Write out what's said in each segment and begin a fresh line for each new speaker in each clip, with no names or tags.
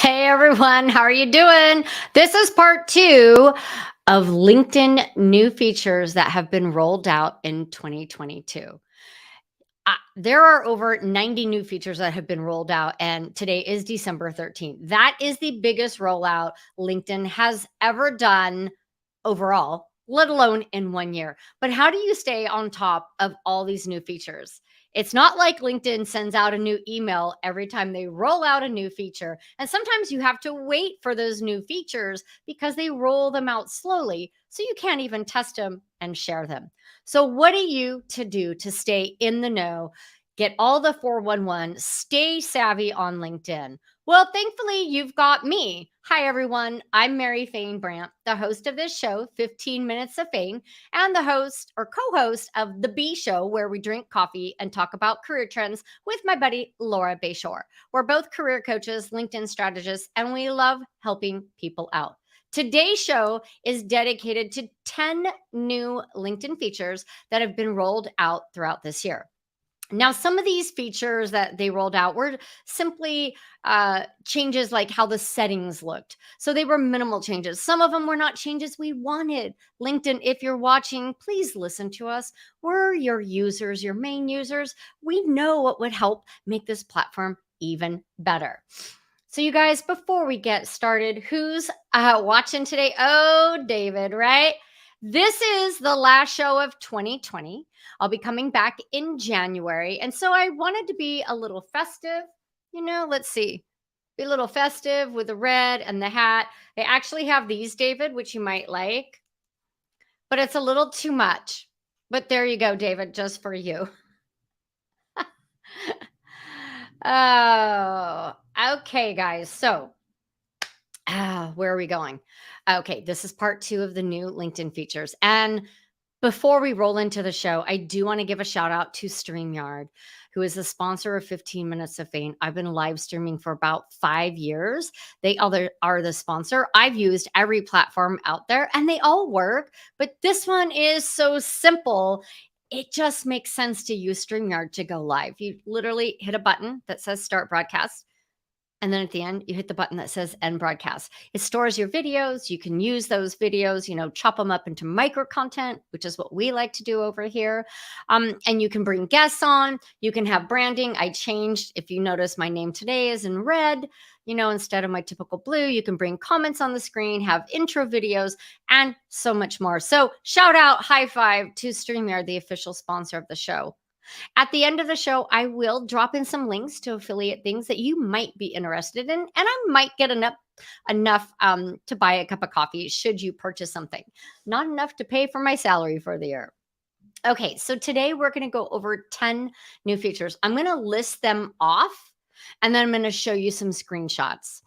Hey everyone, how are you doing? This is part 2 of LinkedIn new features that have been rolled out in 2022. There are over 90 new features that have been rolled out, and today is December 13th. That is the biggest rollout LinkedIn has ever done overall, let alone in 1 year. But how do you stay on top of all these new features? It's not like LinkedIn sends out a new email every time they roll out a new feature. And sometimes you have to wait for those new features because they roll them out slowly. So you can't even test them and share them. So, what are you to do to stay in the know? Get all the 411, stay savvy on LinkedIn. Well, thankfully, you've got me. Hi, everyone. I'm Mary Fain Brandt, the host of this show, 15 Minutes of Fame, and the host or co host of The B Show, where we drink coffee and talk about career trends with my buddy, Laura Bayshore. We're both career coaches, LinkedIn strategists, and we love helping people out. Today's show is dedicated to 10 new LinkedIn features that have been rolled out throughout this year. Now, some of these features that they rolled out were simply changes like how the settings looked. So they were minimal changes. Some of them were not changes we wanted. LinkedIn, if you're watching, please listen to us. We're your users, your main users. We know what would help make this platform even better. So, you guys, before we get started, who's watching today? Oh, David, right? This is the last show of 2020. I'll be coming back in January. And so I wanted to be a little festive. Let's see, be a little festive with the red and the hat. I actually have these, David, which you might like, but it's a little too much. But there you go, David, just for you. Oh, okay, guys. So, where are we going? Okay, this is part 2 of the new LinkedIn features. And before we roll into the show, I do want to give a shout out to StreamYard, who is the sponsor of 15 Minutes of Fame. I've been live streaming for about 5 years. They are the sponsor. I've used every platform out there and they all work, but this one is so simple. It just makes sense to use StreamYard to go live. You literally hit a button that says start broadcast. And then at the end, you hit the button that says end broadcast. It stores your videos. You can use those videos, chop them up into micro content, which is what we like to do over here. And you can bring guests on. You can have branding. I changed, if you notice, my name today is in red, instead of my typical blue. You can bring comments on the screen, have intro videos, and so much more. So shout out, high five to StreamYard, the official sponsor of the show. At the end of the show, I will drop in some links to affiliate things that you might be interested in, and I might get enough to buy a cup of coffee should you purchase something. Not enough to pay for my salary for the year. Okay, so today we're going to go over 10 new features. I'm going to list them off, and then I'm going to show you some screenshots.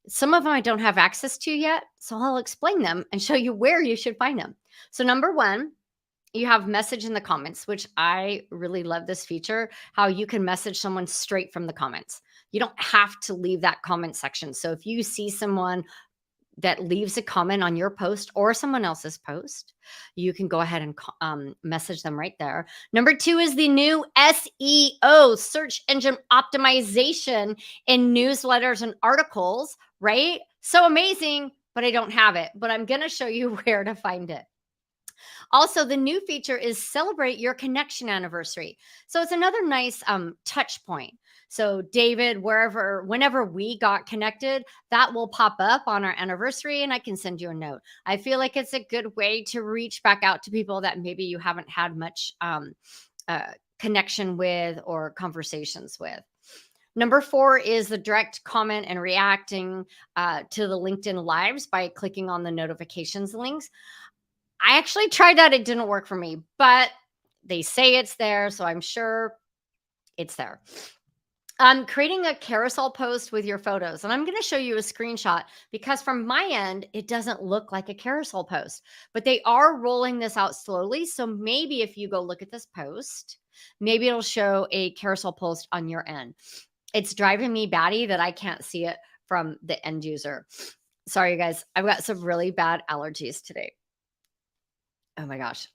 Some of them I don't have access to yet, so I'll explain them and show you where you should find them. So number 1, you have message in the comments, which I really love this feature, how you can message someone straight from the comments. You don't have to leave that comment section. So if you see someone that leaves a comment on your post or someone else's post, you can go ahead and message them right there. Number two is the new SEO, search engine optimization, in newsletters and articles, right? So amazing, but I don't have it, but I'm going to show you where to find it. Also, the new feature is celebrate your connection anniversary. So it's another nice touch point. So David, whenever we got connected, that will pop up on our anniversary and I can send you a note. I feel like it's a good way to reach back out to people that maybe you haven't had much connection with or conversations with. Number four is the direct comment and reacting to the LinkedIn Lives by clicking on the notifications links. I actually tried that. It didn't work for me, but they say it's there. So I'm sure it's there. Creating a carousel post with your photos. And I'm going to show you a screenshot because from my end, it doesn't look like a carousel post, but they are rolling this out slowly. So maybe if you go look at this post, maybe it'll show a carousel post on your end. It's driving me batty that I can't see it from the end user. Sorry, you guys. I've got some really bad allergies today. Oh my gosh.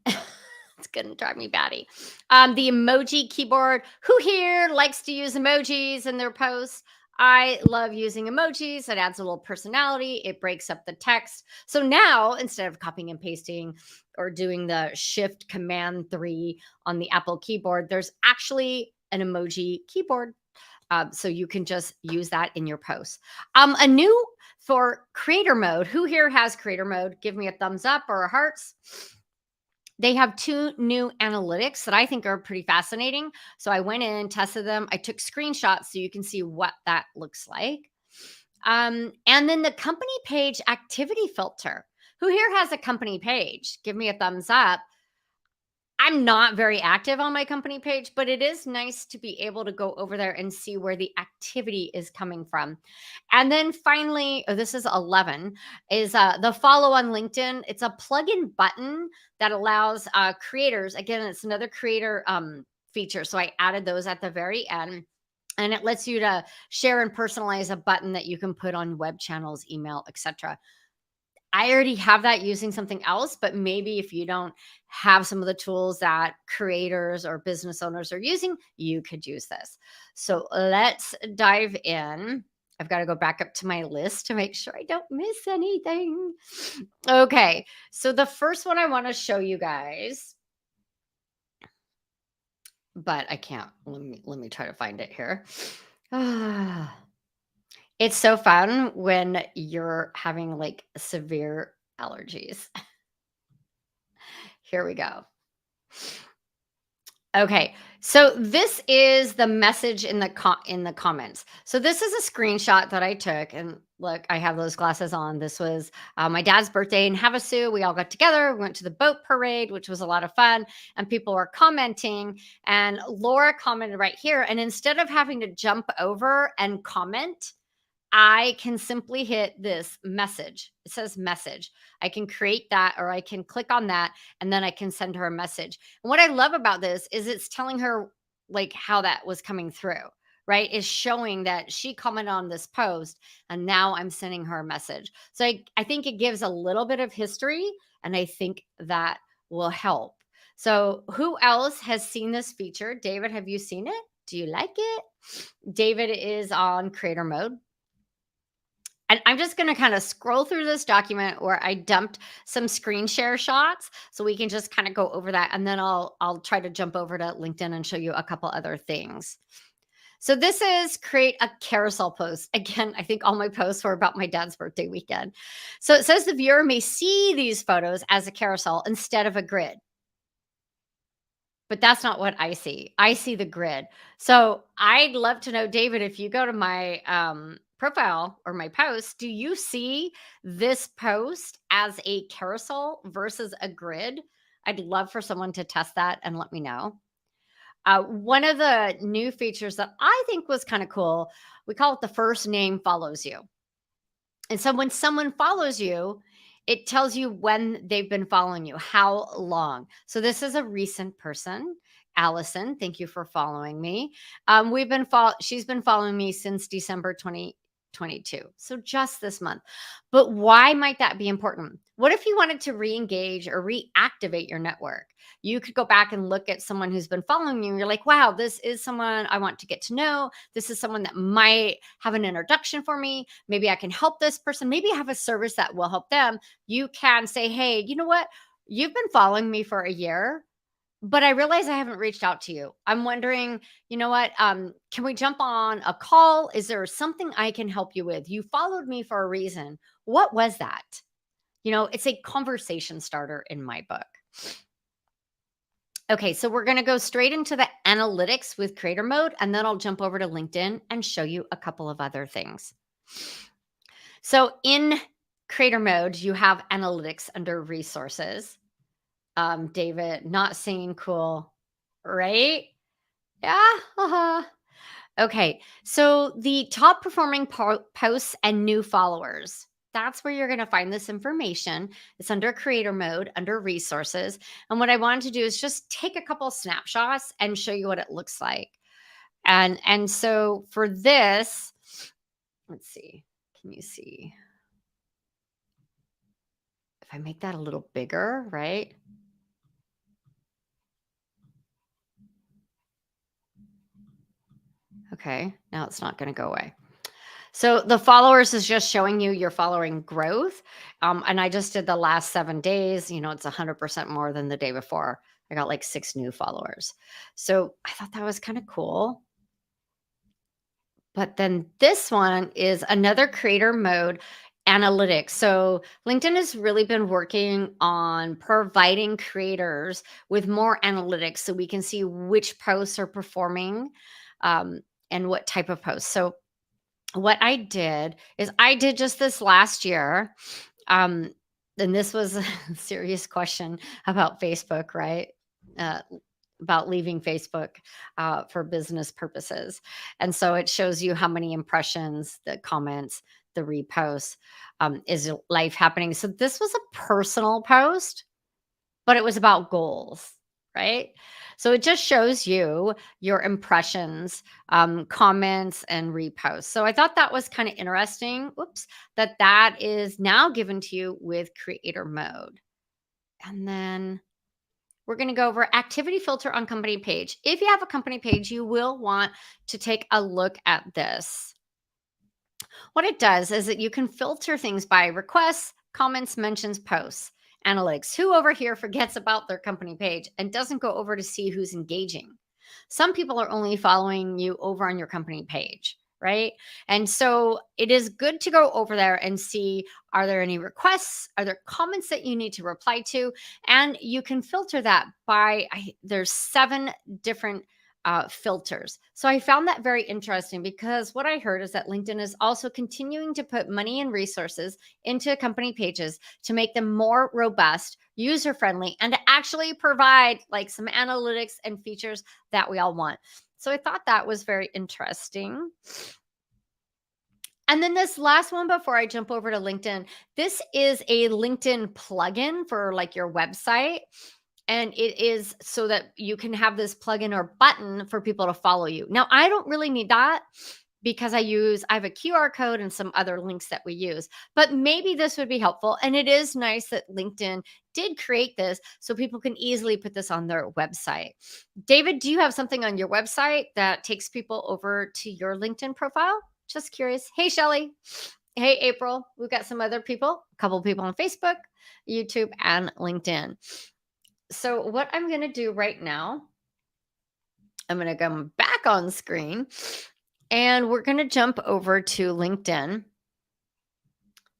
It's gonna drive me batty. The emoji keyboard. Who here likes to use emojis in their posts? I love using emojis. It adds a little personality. It breaks up the text. So now, instead of copying and pasting or doing the Shift Command 3 on the Apple keyboard, there's actually an emoji keyboard. So you can just use that in your posts. A new for creator mode. Who here has creator mode? Give me a thumbs up or a hearts. They have two new analytics that I think are pretty fascinating. So I went in, tested them. I took screenshots so you can see what that looks like. And then the company page activity filter. Who here has a company page? Give me a thumbs up. I'm not very active on my company page, but it is nice to be able to go over there and see where the activity is coming from. And then finally, this is 11, is the follow on LinkedIn. It's a plugin button that allows creators, again, it's another creator feature. So I added those at the very end. And it lets you to share and personalize a button that you can put on web channels, email, etc. I already have that using something else, but maybe if you don't have some of the tools that creators or business owners are using, you could use this. So let's dive in. I've got to go back up to my list to make sure I don't miss anything. Okay. So the first one I want to show you guys, but I can't. Let me try to find it here. It's so fun when you're having like severe allergies. Here we go. Okay, so this is the message in the comments. So this is a screenshot that I took, and look, I have those glasses on. This was my dad's birthday in Havasu. We all got together, we went to the boat parade, which was a lot of fun, and people were commenting. And Laura commented right here, and instead of having to jump over and comment, I can simply hit this message. It says message. I can create that or I can click on that and then I can send her a message. And what I love about this is it's telling her like how that was coming through, right? Is showing that she commented on this post and now I'm sending her a message. So I think it gives a little bit of history and I think that will help. So who else has seen this feature? David, have you seen it? Do you like it? David is on creator mode. And I'm just going to kind of scroll through this document where I dumped some screen share shots so we can just kind of go over that and then I'll try to jump over to LinkedIn and show you a couple other things. So this is create a carousel post. Again, I think all my posts were about my dad's birthday weekend. So it says the viewer may see these photos as a carousel instead of a grid. But that's not what I see. I see the grid. So I'd love to know, David, if you go to my profile or my post, do you see this post as a carousel versus a grid? I'd love for someone to test that and let me know. One of the new features that I think was kind of cool, we call it the first name follows you. And so when someone follows you, it tells you when they've been following you, how long. So this is a recent person. Allison, thank you for following me. She's been following me since December 20. 2022. So just this month. But why might that be important? What if you wanted to re-engage or reactivate your network? You could go back and look at someone who's been following you and you're like, wow, this is someone I want to get to know. This is someone that might have an introduction for me. Maybe I can help this person. Maybe I have a service that will help them. You can say, hey, you know what? You've been following me for a year, but I realize I haven't reached out to you. I'm wondering, you know what? Can we jump on a call? Is there something I can help you with? You followed me for a reason. What was that? It's a conversation starter in my book. Okay, so we're going to go straight into the analytics with creator mode, and then I'll jump over to LinkedIn and show you a couple of other things. So in creator mode, you have analytics under resources. David, not saying cool, right? Yeah. Uh-huh. Okay. So the top performing posts and new followers. That's where you're going to find this information. It's under creator mode, under resources. And what I wanted to do is just take a couple snapshots and show you what it looks like. And so for this, let's see. Can you see? If I make that a little bigger, right? Okay. Now it's not going to go away. So the followers is just showing you your following growth. And I just did the last 7 days. It's 100% more than the day before. I got like 6 new followers. So I thought that was kind of cool. But then this one is another creator mode analytics. So LinkedIn has really been working on providing creators with more analytics so we can see which posts are performing and what type of posts. So what I did is I did just this last year. Um, and this was a serious question about Facebook, right? Uh, about leaving Facebook for business purposes. And so it shows you how many impressions, the comments, the reposts, is life happening. So this was a personal post, but it was about goals, right? So it just shows you your impressions, comments, and reposts. So I thought that was kind of interesting. Whoops, that is now given to you with creator mode. And then we're going to go over activity filter on company page. If you have a company page, you will want to take a look at this. What it does is that you can filter things by requests, comments, mentions, posts, analytics. Who over here forgets about their company page and doesn't go over to see who's engaging? Some people are only following you over on your company page, right? And so it is good to go over there and see, are there any requests? Are there comments that you need to reply to? And you can filter that by, there's 7 different filters. So I found that very interesting because what I heard is that LinkedIn is also continuing to put money and resources into company pages to make them more robust, user friendly, and to actually provide like some analytics and features that we all want. So I thought that was very interesting. And then this last one before I jump over to LinkedIn, this is a LinkedIn plugin for like your website. And it is so that you can have this plugin or button for people to follow you. Now, I don't really need that because I have a QR code and some other links that we use, but maybe this would be helpful. And it is nice that LinkedIn did create this so people can easily put this on their website. David, do you have something on your website that takes people over to your LinkedIn profile? Just curious. Hey, Shelly. Hey, April. We've got some other people, a couple people on Facebook, YouTube, and LinkedIn. So what I'm going to do right now, I'm going to come back on screen and we're going to jump over to LinkedIn.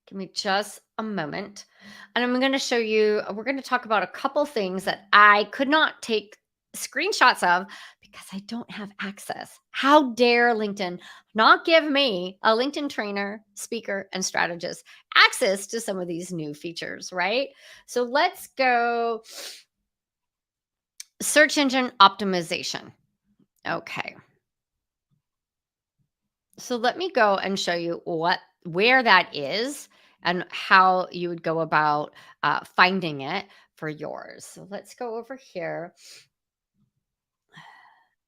Give me just a moment. And I'm going to show you, we're going to talk about a couple things that I could not take screenshots of because I don't have access. How dare LinkedIn not give me, a LinkedIn trainer, speaker, and strategist, access to some of these new features, right? So let's go. Search engine optimization. Okay. So let me go and show you where that is and how you would go about finding it for yours. So let's go over here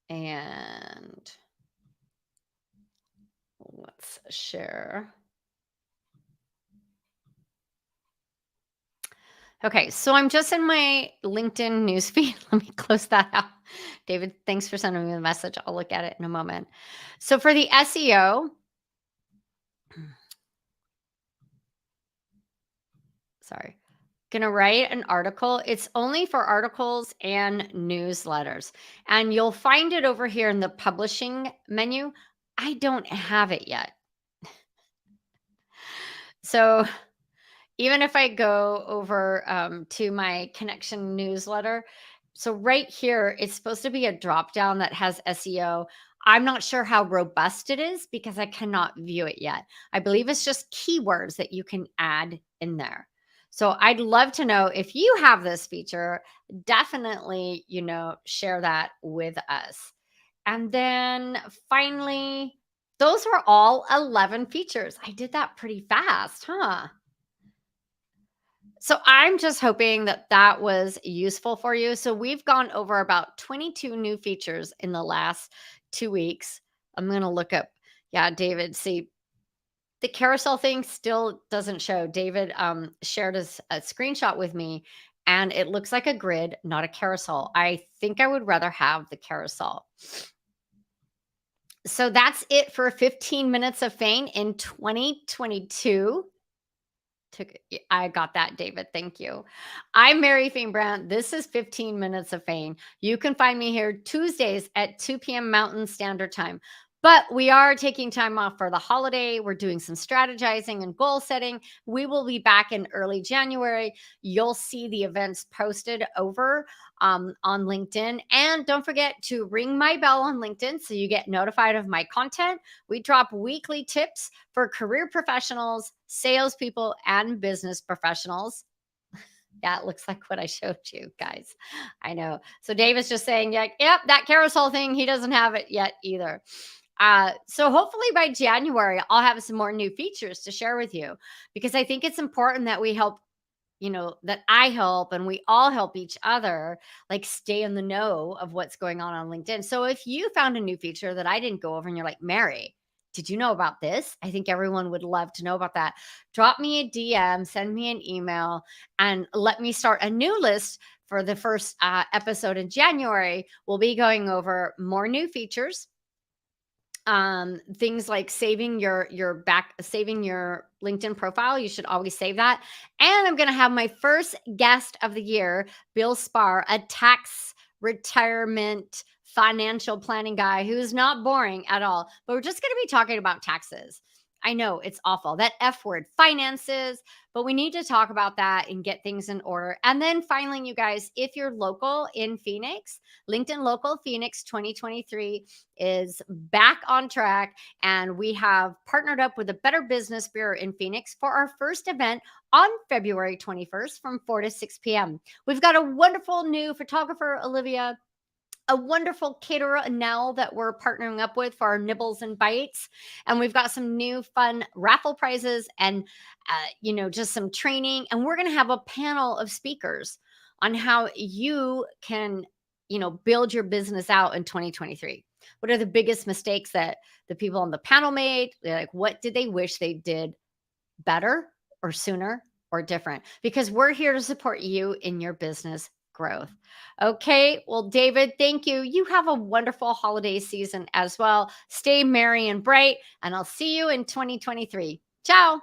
and Let's share. Okay, so I'm just in my LinkedIn newsfeed. Let me close that out. David, thanks for sending me the message. I'll look at it in a moment. So for the SEO, sorry, gonna write an article. It's only for articles and newsletters. And you'll find it over here in the publishing menu. I don't have it yet. So even if I go over to my connection newsletter, so right here, it's supposed to be a drop down that has SEO. I'm not sure how robust it is because I cannot view it yet. I believe it's just keywords that you can add in there. So I'd love to know if you have this feature, definitely, share that with us. And then finally, those were all 11 features. I did that pretty fast, huh? So I'm just hoping that that was useful for you. So we've gone over about 22 new features in the last 2 weeks. I'm going to look up, yeah, David. See, the carousel thing still doesn't show. David shared a screenshot with me, and it looks like a grid, not a carousel. I think I would rather have the carousel. So that's it for 15 minutes of fame in 2022. I got that, David. Thank you. I'm Mary Fane Brown. This is 15 Minutes of Fame. You can find me here Tuesdays at 2 p.m. Mountain Standard Time. But we are taking time off for the holiday. We're doing some strategizing and goal setting. We will be back in early January. You'll see the events posted over on LinkedIn. And don't forget to ring my bell on LinkedIn so you get notified of my content. We drop weekly tips for career professionals, salespeople, and business professionals. Yeah, it looks like what I showed you guys. I know. So Dave is just saying, yeah, yep, that carousel thing, he doesn't have it yet either. So hopefully by January, I'll have some more new features to share with you because I think it's important that we help, that I help and we all help each other, like stay in the know of what's going on LinkedIn. So if you found a new feature that I didn't go over and you're like, Mary, did you know about this? I think everyone would love to know about that. Drop me a DM, send me an email, and let me start a new list for the first episode in January. We'll be going over more new features, things like saving your LinkedIn profile. You should always save that. And I'm going to have my first guest of the year, Bill Spar, a tax retirement financial planning guy who's not boring at all, but we're just going to be talking about taxes. I know it's awful, that F word, finances, but we need to talk about that and get things in order. And then finally, you guys, if you're local in Phoenix, LinkedIn Local Phoenix 2023 is back on track. And we have partnered up with the Better Business Bureau in Phoenix for our first event on February 21st from 4 to 6 p.m. We've got a wonderful new photographer, Olivia, a wonderful caterer, Nell, that we're partnering up with for our nibbles and bites. And we've got some new fun raffle prizes and, just some training. And we're going to have a panel of speakers on how you can, build your business out in 2023. What are the biggest mistakes that the people on the panel made? Like, what did they wish they did better or sooner or different? Because we're here to support you in your business growth. Okay. Well, David, thank you. You have a wonderful holiday season as well. Stay merry and bright, and I'll see you in 2023. Ciao.